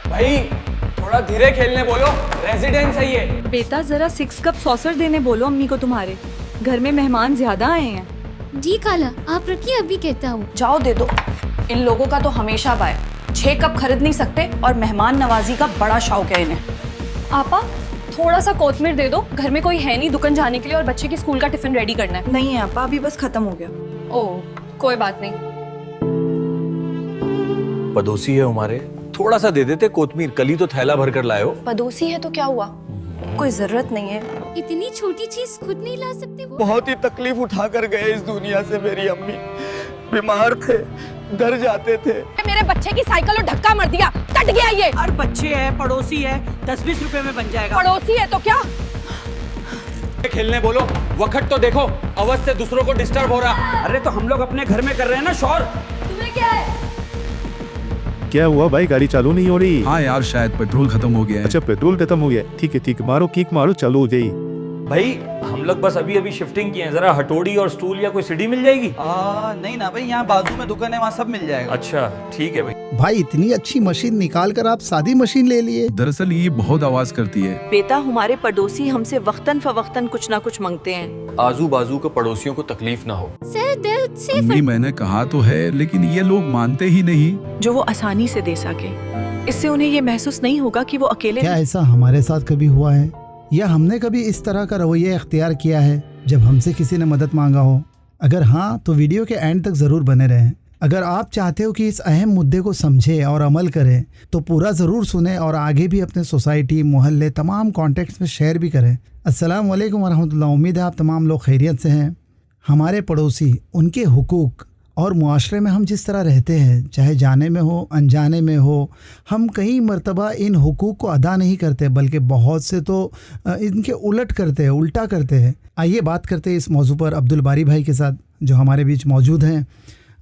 भाई थोड़ा धीरे खेलने बोलो, रेजिडेंस है ये। बेटा जरा 6 कप सॉसर देने बोलो अम्मी को तुम्हारे, घर में मेहमान ज्यादा आए हैं। जी खाला, आप रखिए, अभी कहता हूँ। जाओ दे दो, इन लोगों का तो हमेशा बाय, 6 कप खरीद नहीं सकते और मेहमान नवाजी का बड़ा शौक है इन्हें। आपा थोड़ा सा कोतमीर दे दो, घर में कोई है नहीं दुकान जाने के लिए और बच्चे की स्कूल का टिफिन रेडी करना है। नहीं है आपा, अभी बस खत्म हो गया। ओह कोई बात नहीं। पड़ोसी है हमारे, थोड़ा सा दे देते कोतमीर, कल ही तो थैला भर कर लाए हो। पड़ोसी है तो क्या हुआ, कोई जरूरत नहीं है। इतनी छोटी चीज खुद नहीं ला सकते वो? बहुत ही तकलीफ उठा कर गए इस दुनिया से मेरी अम्मी, बीमार थे, डर जाते थे। मेरे बच्चे की साइकिल और धक्का मार दिया, कट गया ये। और बच्चे है, पड़ोसी है, 10-20 रुपए में बन जाएगा। पड़ोसी है तो क्या? खेलने बोलो, वक्त तो देखो, आवाज से दूसरों को डिस्टर्ब हो रहा। अरे तो हम लोग अपने घर में कर रहे हैं ना शोर। तुम्हें क्या है? क्या हुआ भाई, गाड़ी चालू नहीं हो रही? हाँ यार, शायद पेट्रोल खत्म हो गया है। अच्छा पेट्रोल खत्म हो गया, ठीक है ठीक, मारो किक मारो, चालू हो जाएगी। भाई हम लोग बस अभी अभी शिफ्टिंग किए हैं, जरा हथौड़ी और स्टूल या कोई सीढ़ी मिल जाएगी? नहीं ना भाई, यहाँ बाजू में दुकान है, वहाँ सब मिल जाएगा। अच्छा ठीक है भाई। भाई इतनी अच्छी मशीन निकाल कर आप सादी मशीन ले लिए। दरअसल ये बहुत आवाज करती है। बेटा हमारे पड़ोसी हमसे वक्तन फवक्तन कुछ ना कुछ मांगते हैं। आजू बाजू के पड़ोसियों को तकलीफ ना हो। सर दर्द से अम्मी मैंने कहा तो है, लेकिन ये लोग मानते ही नहीं। जो वो आसानी से दे सके, इससे उन्हें ये महसूस नहीं होगा कि वो अकेले। क्या ऐसा हमारे साथ कभी हुआ है या हमने कभी इस तरह का रवैया इख्तियार किया है जब हमसे किसी ने मदद मांगा हो? अगर हाँ तो वीडियो के एंड तक ज़रूर बने रहें। अगर आप चाहते हो कि इस अहम मुद्दे को समझें और अमल करें तो पूरा ज़रूर सुने और आगे भी अपने सोसाइटी, मोहल्ले, तमाम कॉन्टेक्ट्स में शेयर भी करें। अस्सलाम वालेकुम वरहमतुल्लाह। उम्मीद है आप तमाम लोग खैरियत से हैं। हमारे पड़ोसी, उनके हुकूक और मुआशरे में हम जिस तरह रहते हैं, चाहे जाने में हो अनजाने में हो, हम कई मर्तबा इन हुकूक को अदा नहीं करते, बल्कि बहुत से तो इनके उलट करते हैं, उल्टा करते हैं। आइए बात करते हैं इस मौजू पर अब्दुल बारी भाई के साथ जो हमारे बीच मौजूद हैं।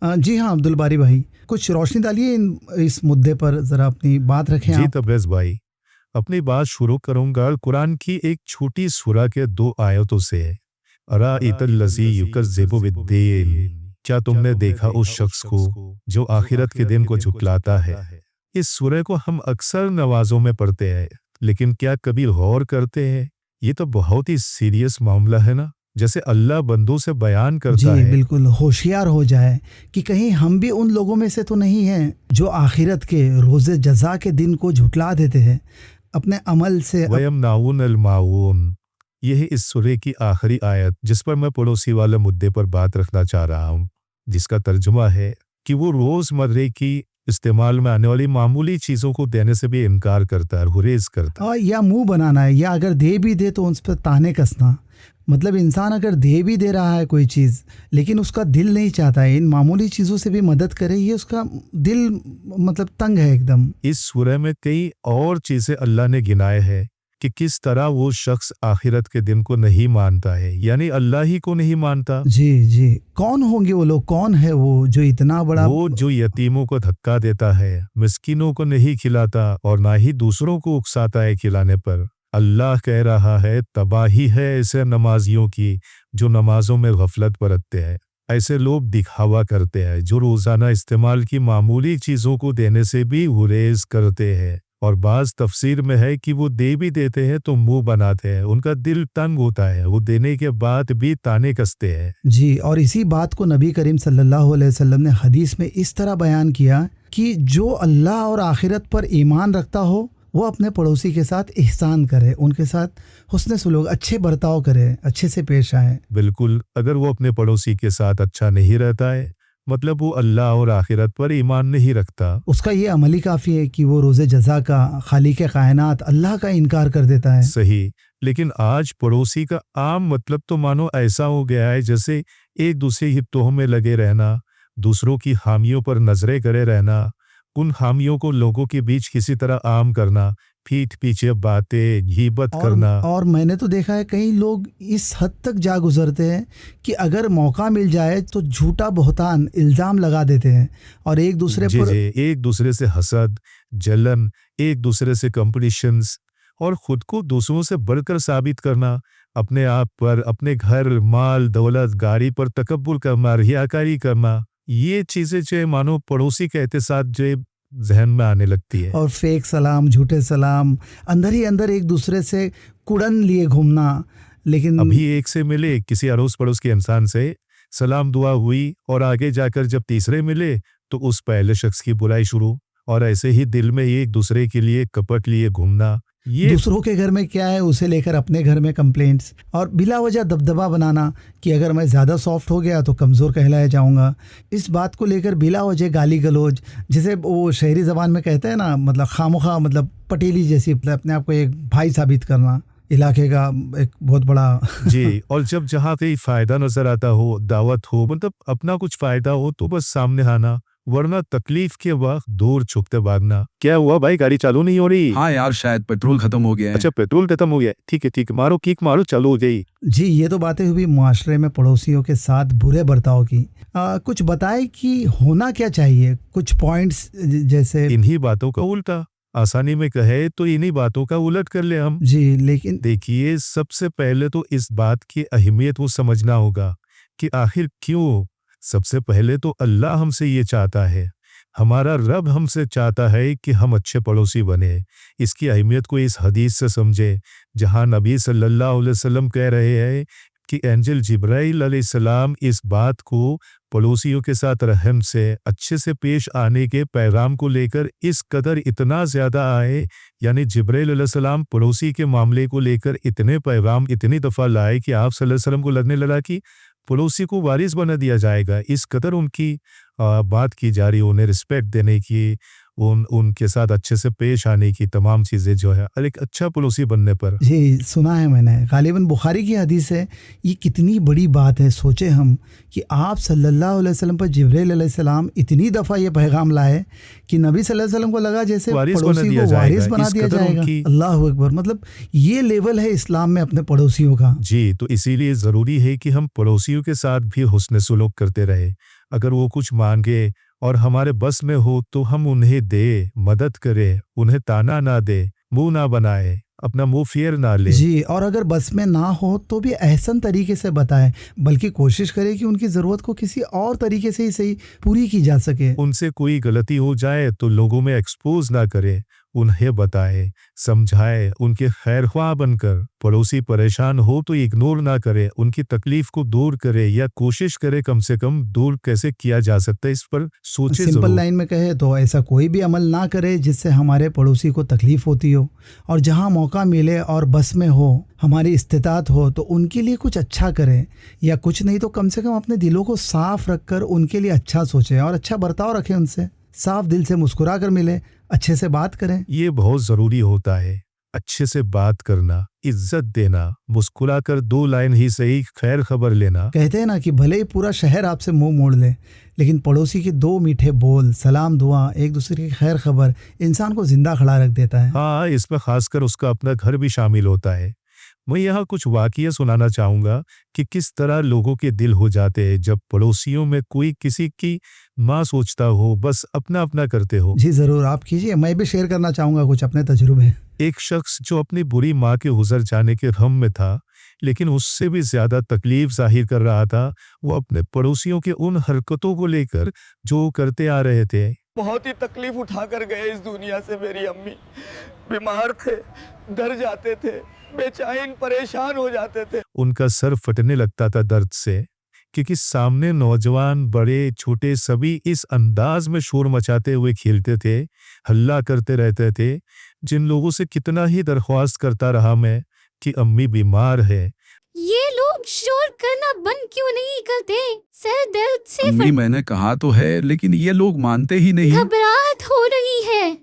जी हाँ अब्दुल बारी भाई, कुछ रोशनी डालिए इस मुद्दे पर, ज़रा अपनी बात रखें। जी आप तब्रेज़ भाई, अपनी बात शुरू करूंगा कुरान की एक छोटी सूरा के 2 आयतों से। अराइतल्लज़ी युकज़्ज़िबु बिद्दीन, क्या तुमने देखा उस शख्स को जो आखिरत के दिन को झुकलाता है? इस सूरह को हम अक्सर नवाजों में पढ़ते हैं, लेकिन क्या कभी गौर करते हैं ये तो बहुत ही सीरियस मामला है ना, जैसे अल्लाह बंदों से बयान करता जी है। बिल्कुल, होशियार हो जाए कि कहीं हम भी उन लोगों में से तो नहीं हैं जो आखिरत के रोज़े जज़ा के दिन को झुटला देते हैं अपने अमल से। वयमनाउन अल-माऊन, यह इस सूरे की आखिरी आयत जिस पर मैं पड़ोसी वाले मुद्दे पर बात रखना चाह रहा हूँ, जिसका तर्जुमा है कि वो रोज़मर्रे की इस्तेमाल में आने वाली मामूली चीज़ों को देने से भी इनकार करता है, गुरेज करता है। या मुंह बनाना है, या अगर दे भी दे तो उस पर ताने कसना। मतलब इंसान अगर दे भी दे रहा है कोई चीज़, लेकिन उसका दिल नहीं चाहता है इन मामूली चीज़ों से भी मदद करे, ये उसका दिल मतलब तंग है एकदम। इस सूरह में कई और चीज़ें अल्लाह ने गिनाए हैं कि किस तरह वो शख्स आखिरत के दिन को नहीं मानता है, यानी अल्लाह ही को नहीं मानता। जी जी, कौन होंगे वो लोग, कौन है वो जो इतना बड़ा? वो जो यतीमों को धक्का देता है, मिस्किनों को नहीं खिलाता और ना ही दूसरों को उकसाता है खिलाने पर। अल्लाह कह रहा है तबाही है ऐसे नमाजियों की जो नमाजों में गफलत बरतते हैं। ऐसे लोग दिखावा करते हैं जो रोज़ाना इस्तेमाल की मामूली चीज़ों को देने से भी गुरेज करते हैं, और बाज़ तफसीर में है कि वो दे भी देते हैं तो मुंह बनाते हैं, उनका दिल तंग होता है, वो देने के बाद भी ताने कसते हैं। जी, और इसी बात को नबी करीम सल्लल्लाहु अलैहि वसल्लम ने हदीस में इस तरह बयान किया कि जो अल्लाह और आखिरत पर ईमान रखता हो वो अपने पड़ोसी के साथ एहसान करे, उनके साथ हुस्न सुलूक, अच्छे बर्ताव करे, अच्छे से पेश आए। बिल्कुल, अगर वो अपने पड़ोसी के साथ अच्छा नहीं रहता है, मतलब वो अल्लाह और आखिरत पर ईमान नहीं रखता। उसका ये अमल ही काफ़ी है कि वो रोज़े जज़ा का, खालिक कायनात अल्लाह का इनकार कर देता है। सही, लेकिन आज पड़ोसी का आम मतलब तो मानो ऐसा हो गया है जैसे एक दूसरे की तोह में लगे रहना, दूसरों की हामियों पर नजरें करे रहना, उन हामियों को लोगों के बीच किसी तरह आम करना, पीठ पीछे बातें, गीबत करना। और मैंने तो देखा है कई लोग इस हद तक जा गुजरते हैं कि अगर मौका मिल जाए तो झूठा बहतान इल्ज़ाम लगा देते हैं और एक दूसरे पर एक दूसरे से हसद, जलन, एक दूसरे से कंपटीशंस और खुद को दूसरों से बढ़कर साबित करना, अपने आप पर, अपने घर, माल, दौलत, गाड़ी पर तकब्बुर करना, रियाकारी करना, ये चीज़ें जो मानो पड़ोसी के एहतिसाब जो जहन में आने लगती है। और फेक सलाम, झूठे सलाम, अंदर ही अंदर एक दूसरे से कुड़न लिए घूमना। लेकिन अभी एक से मिले किसी अड़ोस पड़ोस के इंसान से, सलाम दुआ हुई और आगे जाकर जब तीसरे मिले तो उस पहले शख्स की बुराई शुरू, और ऐसे ही दिल में एक दूसरे के लिए कपट लिए घूमना। ये दूसरों के घर में क्या है उसे लेकर अपने घर में कंप्लेंट्स, और बिला वजह दबदबा बनाना कि अगर मैं ज़्यादा सॉफ्ट हो गया तो कमज़ोर कहलाया जाऊंगा। इस बात को लेकर बिला वजह गाली गलौज, जिसे वो शहरी ज़बान में कहते हैं ना, मतलब खामोखा, मतलब पटेली जैसी, मतलब अपने आप को एक भाई साबित करना, इलाके का एक बहुत बड़ा जी। और जब जहाँ कहीं फायदा नजर आता हो, दावत हो, मतलब अपना कुछ फायदा हो तो बस सामने आना, वरना तकलीफ के वक्त दूर छुपते भागना। क्या हुआ भाई, गाड़ी चालू नहीं हो रही? हाँ यार, शायद पेट्रोल खत्म हो गया है। अच्छा, पेट्रोल खत्म हो गया, ठीक है ठीक है, मारो किक मारो, चालू हो गई। जी। ये तो बातें हुई मुआशरे में पड़ोसियों के साथ बुरे बर्ताव की। कुछ बताए कि होना क्या चाहिए, कुछ पॉइंट्स जैसे। इन्हीं बातों का उल्टा, आसानी में कहे तो इन्हीं बातों का उलट कर ले हम। जी। लेकिन देखिए, सबसे पहले तो इस बात की अहमियत को समझना होगा कि आखिर क्यों। सबसे पहले तो अल्लाह हमसे ये चाहता है, हमारा रब हमसे चाहता है कि हम अच्छे पड़ोसी बने। इसकी अहमियत को इस हदीस से समझे, जहां नबी सल्लल्लाहु अलैहि वसल्लम कह रहे हैं कि एंजल जिब्राइल अलैहिस्सलाम इस बात को पड़ोसियों के साथ रहम से, अच्छे से पेश आने के पैगाम को लेकर इस कदर इतना ज़्यादा आए, यानी जिब्राइल अलैहिस्सलाम पड़ोसी के मामले को लेकर इतने पैगाम इतनी दफ़ा लाए कि आप सल्लल्लाहु अलैहि वसल्लम को लगने लगा कि पड़ोसी को वारिस बना दिया जाएगा। इस कदर उनकी बात की जा रही, उन्हें रिस्पेक्ट देने की, उनके साथ अच्छे से पेश आने की, तमाम चीज़ें जो है एक अच्छा पड़ोसी बनने पर। जी, सुना है मैंने, गालिबन बुखारी की हदीस है। ये कितनी बड़ी बात है, सोचे हम कि आप सल्लल्लाहु अलैहि वसल्लम पर जिब्राइल अलैहिस्सलाम इतनी दफ़ा ये पैगाम लाए कि नबी सल्लल्लाहु अलैहि वसल्लम को लगा जैसे पड़ोसी को वारिस बना दिया जाएगा। अल्लाह अकबर, मतलब ये लेवल है इस्लाम में अपने पड़ोसियों का। जी, तो इसीलिए ज़रूरी है कि हम पड़ोसियों के साथ भी हुस्न सुलूक करते रहे। अगर वो कुछ मांगे और हमारे बस में हो तो हम उन्हें दे, मदद करें, उन्हें ताना ना दे, मुंह ना बनाए, अपना मुंह फेर ना ले। जी। और अगर बस में ना हो तो भी एहसन तरीके से बताए, बल्कि कोशिश करे कि उनकी ज़रूरत को किसी और तरीके से ही सही पूरी की जा सके। उनसे कोई गलती हो जाए तो लोगों में एक्सपोज ना करे, उन्हें बताए, समझाए, उनके खैर ख्वाह बनकर। पड़ोसी परेशान हो तो इग्नोर ना करे, उनकी तकलीफ को दूर करे, या कोशिश करे कम से कम दूर कैसे किया जा सकता है, इस पर सोचे सिंपल जरूर। लाइन में कहे तो ऐसा कोई भी अमल ना करे जिससे हमारे पड़ोसी को तकलीफ होती हो, और जहां मौका मिले और बस में हो, हमारी इस्तिताअत हो, तो उनके लिए कुछ अच्छा करें, या कुछ नहीं तो कम से कम अपने दिलों को साफ रखकर उनके लिए अच्छा सोचें और अच्छा बर्ताव रखें उनसे। साफ दिल से मुस्कुरा कर मिले, अच्छे से बात करें। ये बहुत ज़रूरी होता है, अच्छे से बात करना, इज्जत देना, मुस्कुरा कर 2 लाइन ही सही खैर खबर लेना। कहते हैं ना कि भले ही पूरा शहर आपसे मुंह मोड़ ले, लेकिन पड़ोसी के 2 मीठे बोल, सलाम दुआ, एक दूसरे की खैर खबर इंसान को जिंदा खड़ा रख देता है। हाँ, इसमें खासकर उसका अपना घर भी शामिल होता है। मैं यहाँ कुछ वाक़या सुनाना चाहूँगा कि किस तरह लोगों के दिल हो जाते हैं जब पड़ोसियों में कोई किसी की माँ सोचता हो, बस अपना अपना करते हो। जी ज़रूर, आप कीजिए, मैं भी शेयर करना चाहूँगा कुछ अपने तजुर्बे। एक शख्स जो अपनी बुरी माँ के गुजर जाने के गम में था, लेकिन उससे भी ज़्यादा तकलीफ जाहिर कर रहा था, वो अपने पड़ोसियों के उन हरकतों को लेकर जो करते आ रहे थे। बहुत ही तकलीफ उठा कर गए इस दुनिया से मेरी अम्मी। बीमार थे, डर जाते थे, बेचैन परेशान हो जाते थे। उनका सर फटने लगता था दर्द से, क्योंकि सामने नौजवान बड़े छोटे सभी इस अंदाज में शोर मचाते हुए खेलते थे, हल्ला करते रहते थे, जिन लोगों से कितना ही दरख्वास्त करता रहा मैं कि अम्मी बीमार है। ये लोग शोर करना बंद क्यों नहीं करते? सर दर्द से अम्मी, मैंने कहा तो है, लेकिन ये लोग मानते ही नहीं। घबराहट हो रही है।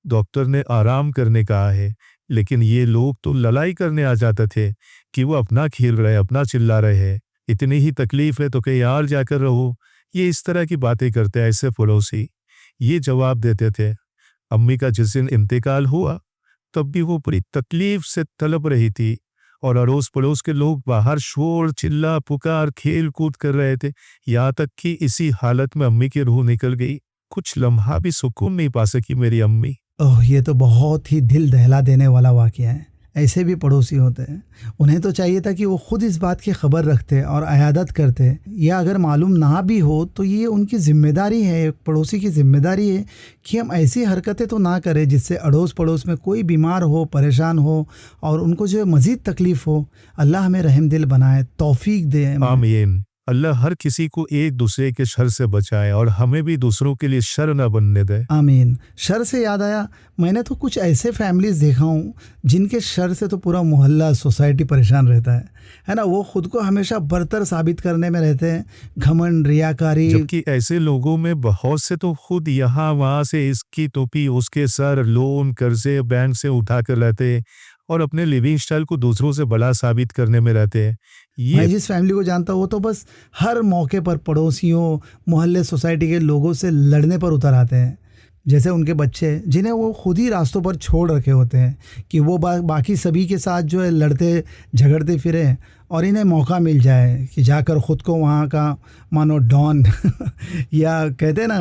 डॉक्टर ने आराम करने कहा है, लेकिन ये लोग तो लड़ाई करने आ जाते थे कि वो अपना खेल रहे, अपना चिल्ला रहे हैं, इतनी ही तकलीफ है तो कहीं यार जाकर रहो। ये इस तरह की बातें करते ऐसे पड़ोसी। ये जवाब देते थे। अम्मी का जिस दिन इंतकाल हुआ तब भी वो बड़ी तकलीफ से तड़प रही थी, और अड़ोस पड़ोस के लोग बाहर शोर चिल्ला पुकार खेल कूद कर रहे थे, यहाँ तक कि इसी हालत में अम्मी की रूह निकल गई। कुछ लम्हा भी सुकून नहीं पा सकी मेरी अम्मी। ओह, ये तो बहुत ही दिल दहला देने वाला वाक़या है। ऐसे भी पड़ोसी होते हैं। उन्हें तो चाहिए था कि वो खुद इस बात की खबर रखते और अयादत करते, या अगर मालूम ना भी हो तो ये उनकी जिम्मेदारी है, एक पड़ोसी की जिम्मेदारी है कि हम ऐसी हरकतें तो ना करें जिससे अड़ोस पड़ोस में कोई बीमार हो, परेशान हो और उनको जो है मज़ीद तकलीफ़ हो। अल्लाह हमें रहम दिल बनाए, तौफीक दे हमें। आमीन। अल्लाह हर किसी को एक दूसरे के शर से बचाए और हमें भी दूसरों के लिए शर न बनने दे। आमीन। शर से याद आया, मैंने तो कुछ ऐसे फैमिलीज़ देखा हूँ जिनके शर से तो पूरा मोहल्ला, सोसाइटी परेशान रहता है ना। वो खुद को हमेशा बरतर साबित करने में रहते हैं, घमंड, रियाकारी। जबकि ऐसे लोगों में बहुत से तो खुद यहाँ वहाँ से इसकी टोपी उसके सर, लोन, कर्जे बैंक से उठा कर रहते और अपने लिविंग स्टाइल को दूसरों से बड़ा साबित करने में रहते हैं। मैं ये जिस फैमिली को जानता हूँ वो तो बस हर मौके पर पड़ोसियों, मोहल्ले, सोसाइटी के लोगों से लड़ने पर उतर आते हैं। जैसे उनके बच्चे जिन्हें वो खुद ही रास्तों पर छोड़ रखे होते हैं कि वो बाकी सभी के साथ जो है लड़ते झगड़ते फिरें और इन्हें मौका मिल जाए कि जाकर ख़ुद को वहाँ का मानो डॉन या कहते हैं ना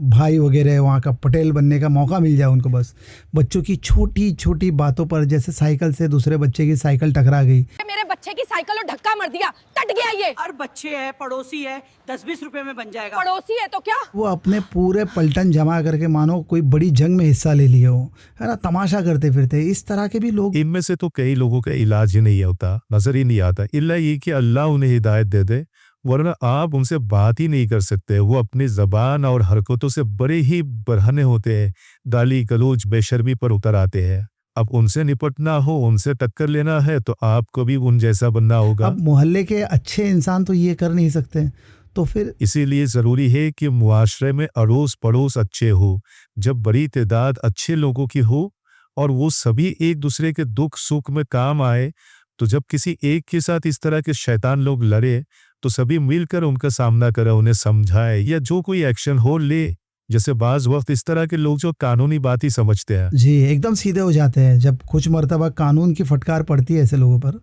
भाई वगैरह, वहाँ का पटेल बनने का मौका मिल जाए उनको। बस बच्चों की छोटी छोटी बातों पर, जैसे साइकिल से दूसरे बच्चे की साइकिल टकरा गई, मेरे बच्चे की साइकिल और धक्का मार दिया, टट गया ये। और बच्चे है, पड़ोसी है, 10-20 रुपए में बन जाएगा। पड़ोसी है तो क्या? वो अपने पूरे पलटन जमा करके मानो कोई बड़ी जंग में हिस्सा ले लिए हो, है ना, तमाशा करते फिरते। इस तरह के भी लोग। इनमें से तो कई लोगों का इलाज ही नहीं होता, नजर ही नहीं आता, इल्ला ये कि अल्लाह उन्हें हिदायत दे दे, वरना आप उनसे बात ही नहीं कर सकते। वो अपनी जबान और हरकतों से बड़े ही बरहने होते हैं, गाली गलौज, बेशर्मी पर उतर आते हैं। अब उनसे निपटना हो, उनसे टक्कर लेना है तो आपको भी उन जैसा बनना होगा। अब मोहल्ले के अच्छे इंसान तो ये कर नहीं सकते, तो फिर इसीलिए ज़रूरी है कि मुआशरे में अड़ोस पड़ोस अच्छे हो। जब बड़ी तादाद अच्छे लोगों की हो और वो सभी एक दूसरे के दुख सुख में काम आए, तो जब किसी एक के साथ इस तरह के शैतान लोग लड़े तो सभी मिलकर उनका सामना करें, उन्हें समझाए या जो कोई एक्शन हो ले। जैसे बाज़ वक्त इस तरह के लोग जो कानूनी बात ही समझते हैं, जी एकदम सीधे हो जाते हैं जब कुछ मर्तबा कानून की फटकार पड़ती है ऐसे लोगों पर।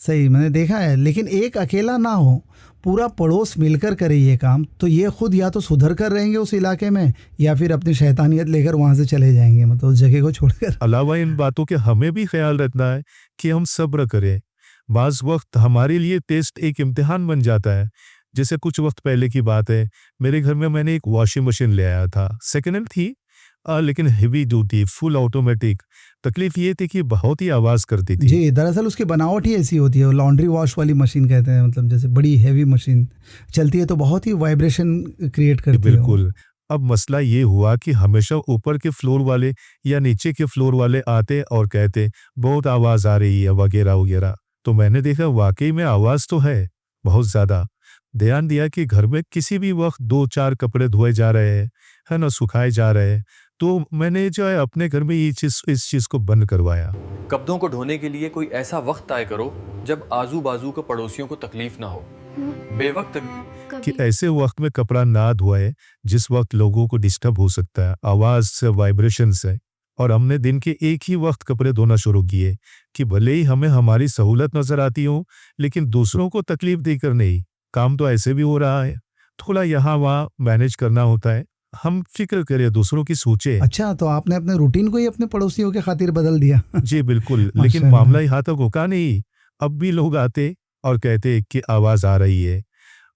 सही, मैंने देखा है। लेकिन एक अकेला ना हो, पूरा पड़ोस मिलकर करे ये काम, तो ये खुद या तो सुधर कर रहेंगे उस इलाके में या फिर अपनी शैतानियत लेकर वहाँ से चले जाएंगे, मतलब उस जगह को छोड़कर। अलावा इन बातों के हमें भी ख्याल रखना है कि हम सब्र करें। बाज़ वक्त हमारे लिए टेस्ट एक इम्तिहान बन जाता है। जैसे कुछ वक्त पहले की बात है, मेरे घर में मैंने एक वॉशिंग मशीन ले आया था, सेकेंड हैंड थी, लेकिन हेवी ड्यूटी, फुल ऑटोमेटिक। तकलीफ ये थी कि बहुत ही आवाज़ करती थी। जी, दरअसल उसकी बनावट ही ऐसी होती है, लॉन्ड्री वॉश वाली मशीन कहते हैं, मतलब जैसे बड़ी हैवी मशीन चलती है तो बहुत ही वाइब्रेशन क्रिएट करती है। बिल्कुल। अब मसला ये हुआ कि हमेशा ऊपर के फ्लोर वाले या नीचे के फ्लोर वाले आते और कहते बहुत आवाज़ आ रही है वगैरह वगैरह। तो मैंने देखा वाकई में आवाज़ तो है बहुत ज़्यादा। ध्यान दिया कि घर में किसी भी वक्त 2-4 कपड़े धोए जा रहे हैं, है ना, सुखाए जा रहे हैं, तो मैंने जो है अपने घर में इस चीज़ को बंद करवाया। कपड़ों को धोने के लिए कोई ऐसा वक्त तय करो जब आजू बाजू के पड़ोसियों को तकलीफ ना हो। बेवक्त कि ऐसे वक्त में कपड़ा ना धोए जिस वक्त लोगों को डिस्टर्ब हो सकता है आवाज़ से, वाइब्रेशन से। और हमने दिन के एक ही वक्त कपड़े धोना शुरू किए कि भले ही हमें हमारी सहूलत नजर आती हो, लेकिन दूसरों को तकलीफ देकर नहीं। काम तो ऐसे भी हो रहा है, थोड़ा यहाँ वहाँ मैनेज करना होता है। हम फिक्र करें, दूसरों की सोचे। अच्छा, तो आपने अपने रूटीन को ही अपने पड़ोसियों के खातिर बदल दिया। जी बिल्कुल, लेकिन मामला यहाँ तक होगा नहीं। अब भी लोग आते और कहते कि आवाज़ आ रही है,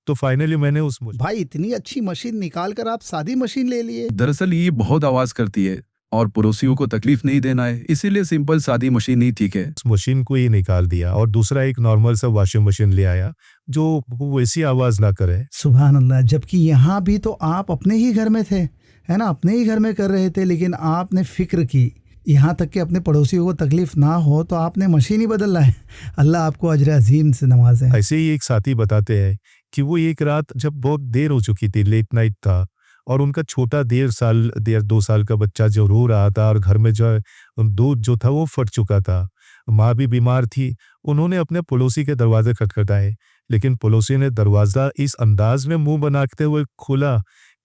तो फाइनली मैंने उस भाई इतनी अच्छी मशीन निकाल कर आप सादी मशीन ले लिए। दरअसल ये बहुत आवाज करती है और पड़ोसियों को तकलीफ नहीं देना है, इसीलिए सिंपल सादी मशीन ही ठीक है। उस मशीन को ही निकाल दिया और दूसरा एक नॉर्मल सा वॉशिंग मशीन ले आया जो वैसी आवाज़ ना करे। सुभान अल्लाह। जबकि यहाँ भी तो आप अपने ही घर में थे, है ना, अपने ही घर में कर रहे थे, लेकिन आपने फिक्र की यहाँ तक कि अपने पड़ोसियों को तकलीफ ना हो तो आपने मशीन ही बदल लाए। अल्लाह आपको अजर अजीम से नवाजे। ऐसे ही एक साथी बताते हैं कि वो एक रात जब बहुत देर हो चुकी थी, लेट नाइट था, और उनका छोटा 1.5 साल का बच्चा जो रो रहा था और घर में जो दूध जो था वो फट चुका था, माँ भी बीमार थी। उन्होंने अपने पड़ोसी के दरवाजे खटखटाए, लेकिन पड़ोसी ने दरवाज़ा इस अंदाज में मुंह बनाते हुए खोला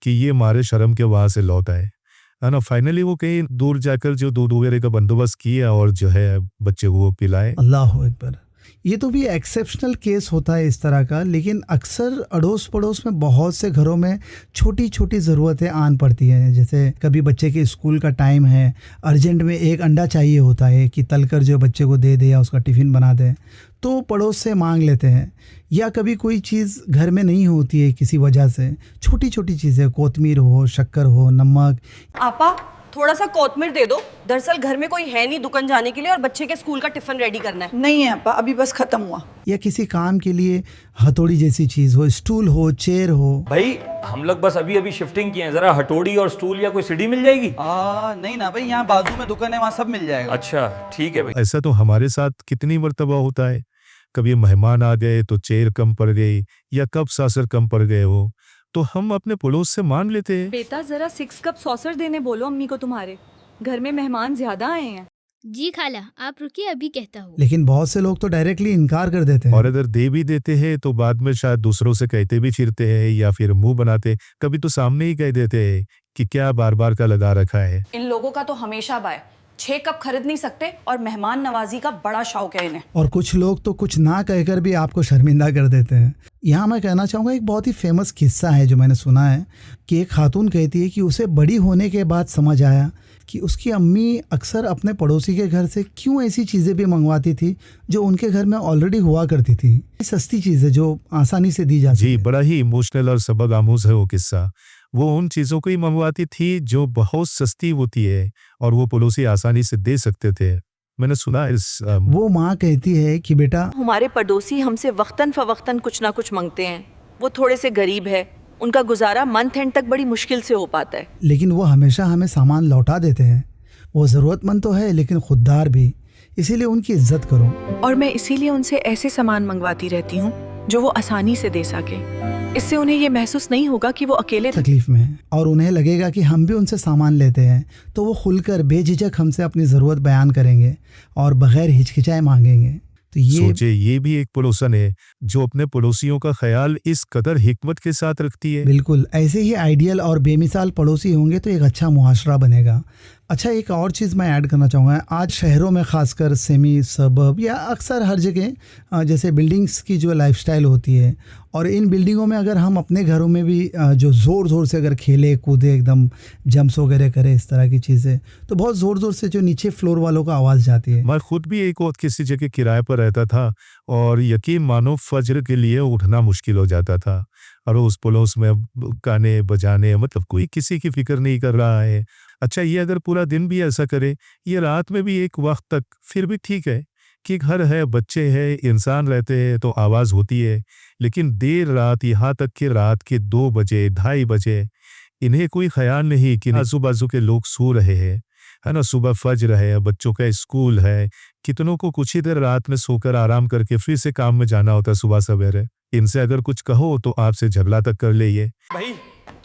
कि ये मारे शर्म के वहाँ से लौट आए, है ना। फाइनली वो कहीं दूर जाकर जो दूध वगैरह का बंदोबस्त किया और जो है बच्चे को पिलाए। अल्लाह अकबर। ये तो भी एक्सेप्शनल केस होता है इस तरह का, लेकिन अक्सर अड़ोस पड़ोस में बहुत से घरों में छोटी छोटी ज़रूरतें आन पड़ती हैं। जैसे कभी बच्चे के स्कूल का टाइम है, अर्जेंट में एक अंडा चाहिए होता है कि तलकर जो बच्चे को दे दे या उसका टिफ़िन बना दे, तो पड़ोस से मांग लेते हैं। या कभी कोई चीज़ घर में नहीं होती है किसी वजह से, छोटी छोटी चीज़ें, कोतमीर हो, शक्कर हो, नमक। आपा थोड़ा सा कोतमीर दे दो, दरअसल घर में कोई है नहीं दुकान जाने के लिए और बच्चे के स्कूल का टिफिन रेडी करना है। नहीं है अपा, अभी बस खत्म हुआ। या किसी काम के लिए हथौड़ी जैसी चीज़ हो, स्टूल हो, चेयर हो। भाई हम लोग बस अभी अभी शिफ्टिंग किए हैं, जरा हथौड़ी और स्टूल या कोई सीढ़ी मिल जाएगी? नहीं ना भाई, यहाँ बाजू में दुकान है, वहाँ सब मिल जाएगा। अच्छा ठीक है भाई। ऐसा तो हमारे साथ कितनी मर्तबा होता है, कभी मेहमान आ गए तो चेयर कम पड़ गई या कप सासर कम पड़ गए हो, तो हम अपने पड़ोस से मान लेते हैं। बेटा जरा 6 कप सॉसर देने बोलो अम्मी को, तुम्हारे घर में मेहमान ज्यादा आए हैं। जी खाला, आप रुकिए, अभी कहता हूँ। लेकिन बहुत से लोग तो डायरेक्टली इनकार कर देते हैं। और अगर दे भी देते हैं तो बाद में शायद दूसरों से कहते भी फिरते हैं या फिर मुंह बनाते, कभी तो सामने ही कह देते हैं कि क्या बार बार का लगा रखा है। इन लोगों का तो हमेशा बाय, 6 कप खरीद नहीं सकते और मेहमान नवाजी का बड़ा शौक है इन्हें। और कुछ लोग तो कुछ ना कहकर भी आपको शर्मिंदा कर देते हैं। यहाँ मैं कहना चाहूँगा, एक बहुत ही फेमस किस्सा है जो मैंने सुना है कि एक खातून कहती है कि उसे बड़ी होने के बाद समझ आया कि उसकी अम्मी अक्सर अपने पड़ोसी के घर से क्यों ऐसी चीज़ें भी मंगवाती थी जो उनके घर में ऑलरेडी हुआ करती थी। सस्ती चीज़ें जो आसानी से दी जाती जी, है। बड़ा ही इमोशनल और सबक आमूज है वो किस्सा। वो उन चीज़ों को ही मंगवाती थी जो बहुत सस्ती होती है और वो पड़ोसी आसानी से दे सकते थे। मैंने सुना वो माँ कहती है कि बेटा, हमारे पड़ोसी हमसे वक्तन फवक्तन कुछ ना कुछ मांगते हैं। वो थोड़े से गरीब है, उनका गुजारा मंथ एंड तक बड़ी मुश्किल से हो पाता है, लेकिन वो हमेशा हमें सामान लौटा देते हैं। वो ज़रूरतमंद तो है लेकिन खुददार भी, इसीलिए उनकी इज्जत करो। और मैं इसीलिए उनसे ऐसे सामान मंगवाती रहती हूँ जो वो आसानी से दे सके। इससे उन्हें ये महसूस नहीं होगा कि वो अकेले तकलीफ में हैं और उन्हें लगेगा कि हम भी उनसे सामान लेते हैं, तो वो खुलकर बेझिझक हमसे अपनी ज़रूरत बयान करेंगे और बगैर हिचकिचाए मांगेंगे। तो ये सोचे, ये भी एक पड़ोसन है जो अपने पड़ोसियों का ख्याल इस कदर हिकमत के साथ रखती है। बिल्कुल ऐसे ही आइडियल और बेमिसाल पड़ोसी होंगे तो एक अच्छा मुआशरा बनेगा। अच्छा, एक और चीज़ मैं ऐड करना चाहूँगा। आज शहरों में खासकर सेमी सबब या अक्सर हर जगह जैसे बिल्डिंग्स की जो लाइफस्टाइल होती है, और इन बिल्डिंगों में अगर हम अपने घरों में भी जो ज़ोर ज़ोर से अगर खेले कूदे, एकदम जंप्स वगैरह करे, इस तरह की चीज़ें, तो बहुत ज़ोर ज़ोर से जो नीचे फ्लोर वालों का आवाज़ जाती है। मैं खुद भी एक और किसी जगह किराए पर रहता था और यकीन मानो फजर के लिए उठना मुश्किल हो जाता था। और उस पड़ोस में गाने बजाने, मतलब कोई किसी की फिक्र नहीं कर रहा है। अच्छा, ये अगर पूरा दिन भी ऐसा करे, ये रात में भी एक वक्त तक फिर भी ठीक है कि घर है, बच्चे हैं, इंसान रहते हैं तो आवाज़ होती है। लेकिन देर रात, यहाँ तक कि रात के 2 बजे 2:30 बजे इन्हें कोई ख्याल नहीं कि आजू बाजू के लोग सो रहे हैं, है ना, सुबह फजर है, बच्चों का स्कूल है। कितनों को कुछ ही देर रात में सोकर आराम करके फिर से काम में जाना होता है सुबह सवेरे। इनसे अगर कुछ कहो तो आपसे झगड़ा तक कर ले। ये भाई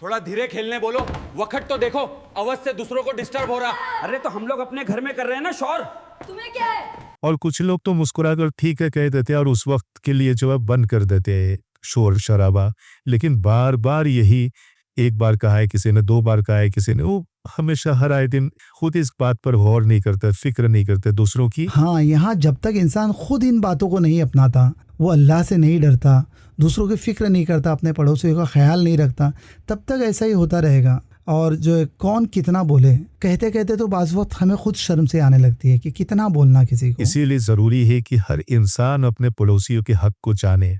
थोड़ा धीरे खेलने बोलो, वक्त तो देखो, आवाज से दूसरों को डिस्टर्ब हो रहा। अरे तो हम लोग अपने घर में कर रहे हैं ना शोर। तुम्हें क्या है? और कुछ लोग तो मुस्कुराकर ठीक है कह देते हैं और उस वक्त के लिए जो है बंद कर देते हैं शोर शराबा। लेकिन बार बार यही, एक बार कहा है किसी ने, 2 बार कहा है किसी ने, वो हमेशा हर आए दिन खुद इस बात पर गौर नहीं करते, फिक्र नहीं करते दूसरों की। हाँ, यहाँ जब तक इंसान खुद इन बातों को नहीं अपनाता, वो अल्लाह से नहीं डरता, दूसरों की फिक्र नहीं करता, अपने पड़ोसियों का ख्याल नहीं रखता, तब तक ऐसा ही होता रहेगा। और जो कौन कितना बोले, कहते कहते तो बाज़ वक्त हमें खुद शर्म से आने लगती है कि कितना बोलना किसी को। इसीलिए ज़रूरी है कि हर इंसान अपने पड़ोसियों के हक को जाने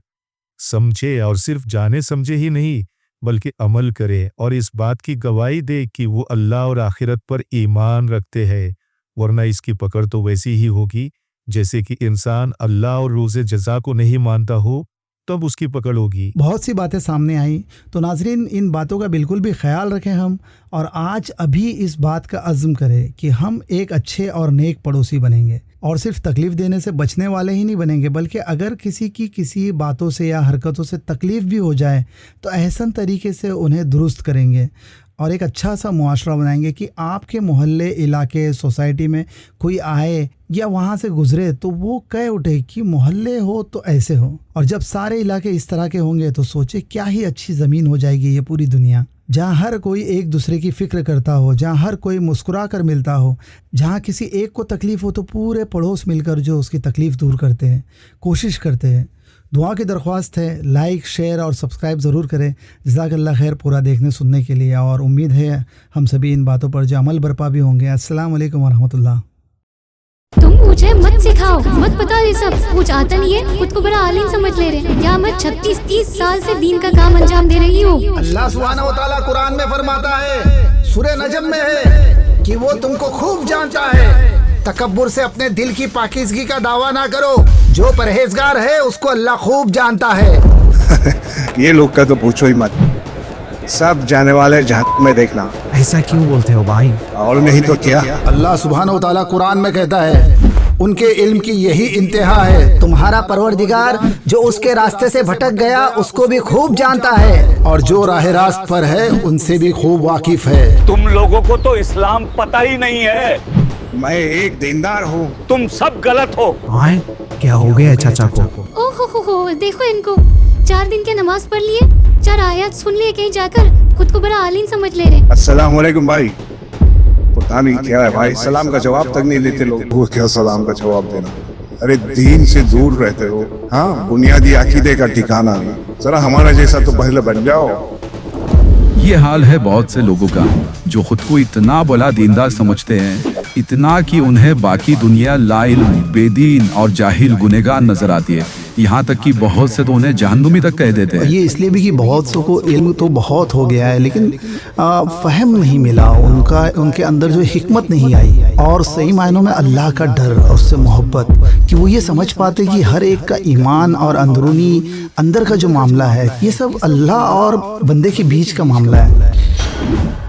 समझे, और सिर्फ जाने समझे ही नहीं बल्कि अमल करे और इस बात की गवाही दे कि वो अल्लाह और आखिरत पर ईमान रखते हैं। वरना इसकी पकड़ तो वैसी ही होगी जैसे कि इंसान अल्लाह और रोज़े जज़ा को नहीं मानता हो, तब उसकी पकड़ होगी। बहुत सी बातें सामने आई, तो नाजरीन इन बातों का बिल्कुल भी ख्याल रखें हम, और आज अभी इस बात का अज़्म करें कि हम एक अच्छे और नेक पड़ोसी बनेंगे, और सिर्फ तकलीफ़ देने से बचने वाले ही नहीं बनेंगे, बल्कि अगर किसी की किसी बातों से या हरकतों से तकलीफ़ भी हो जाए तो एहसन तरीके से उन्हें दुरुस्त करेंगे और एक अच्छा सा मुआशरा बनाएंगे कि आपके मोहल्ले, इलाके, सोसाइटी में कोई आए या वहाँ से गुजरे तो वो कह उठे कि मोहल्ले हो तो ऐसे हो। और जब सारे इलाके इस तरह के होंगे तो सोचे क्या ही अच्छी ज़मीन हो जाएगी ये पूरी दुनिया। जहाँ हर कोई एक दूसरे की फ़िक्र करता हो, जहाँ हर कोई मुस्कुरा कर मिलता हो, जहाँ किसी एक को तकलीफ़ हो तो पूरे पड़ोस मिलकर जो उसकी तकलीफ़ दूर करते हैं, कोशिश करते हैं। दुआ की दरख्वास्त है, लाइक शेयर और सब्सक्राइब ज़रूर करें। जज़ाकल्लाह खैर पूरा देखने सुनने के लिए, और उम्मीद है हम सभी इन बातों पर जो अमल बरपा भी होंगे। अस्सलाम वालेकुम वरहमतुल्लाह। तुम मुझे मत सिखाओ, मत बताओ ये सब, कुछ आता नहीं है, खुद को बड़ा आलिम समझ ले रहे। या मैं 36-30 साल से दीन का काम अंजाम दे रही हूँ। अल्लाह सुब्हानहू व तआला कुरान में फरमाता है, सूरह नजम में है कि वो तुमको खूब जानता है। तकब्बुर से अपने दिल की पाकीज़गी का दावा ना करो, जो परहेजगार है उसको अल्लाह खूब जानता है। ये लोग का तो पूछो ही मत, सब जाने वाले जहन्नम में देखना। ऐसा क्यों बोलते हो भाई? और नहीं तो क्या। अल्लाह सुब्हानहू व तआला कुरान में कहता है, उनके इल्म की यही इंतहा है। तुम्हारा परवरदिगार जो उसके रास्ते से भटक गया उसको भी खूब जानता है, और जो राह रास्त पर है उनसे भी खूब वाकिफ है। तुम लोगों को तो इस्लाम पता ही नहीं है। मैं एक दीनदार हूँ, तुम सब गलत हो। आए, क्या हो गया चाचा को? ओहो, देखो इनको, 4 दिन के नमाज पढ़ लिए, 4 आयत सुन लिए, कहीं जाकर खुद को बड़ा आलिम समझ ले रहे। अस्सलाम वालेकुम भाई। पता नहीं क्या है भाई, सलाम का जवाब तक नहीं देते लोग। वो क्या सलाम का जवाब देना, अरे दीन से दूर रहते हो। हाँ, बुनियादी अकीदे का ठिकाना नहीं। जरा हमारा जैसा तो पहले बन जाओ। ये हाल है बहुत से लोगों का जो खुद को इतना बड़ा दीनदार समझते हैं, इतना कि उन्हें बाकी दुनिया लाइल्म, बेदीन और जाहिल गुनहगार नजर आती है। यहाँ तक कि बहुत से तो उन्हें जहन्नुमी तक कह देते हैं। ये इसलिए भी कि बहुत सौ को इल्म तो बहुत हो गया है, लेकिन फहम नहीं मिला उनका, उनके अंदर जो हिकमत नहीं आई, और सही मायनों में अल्लाह का डर और उससे मोहब्बत, कि वो ये समझ पाते कि हर एक का ईमान और अंदरूनी अंदर का जो मामला है, ये सब अल्लाह और बंदे के बीच का मामला है।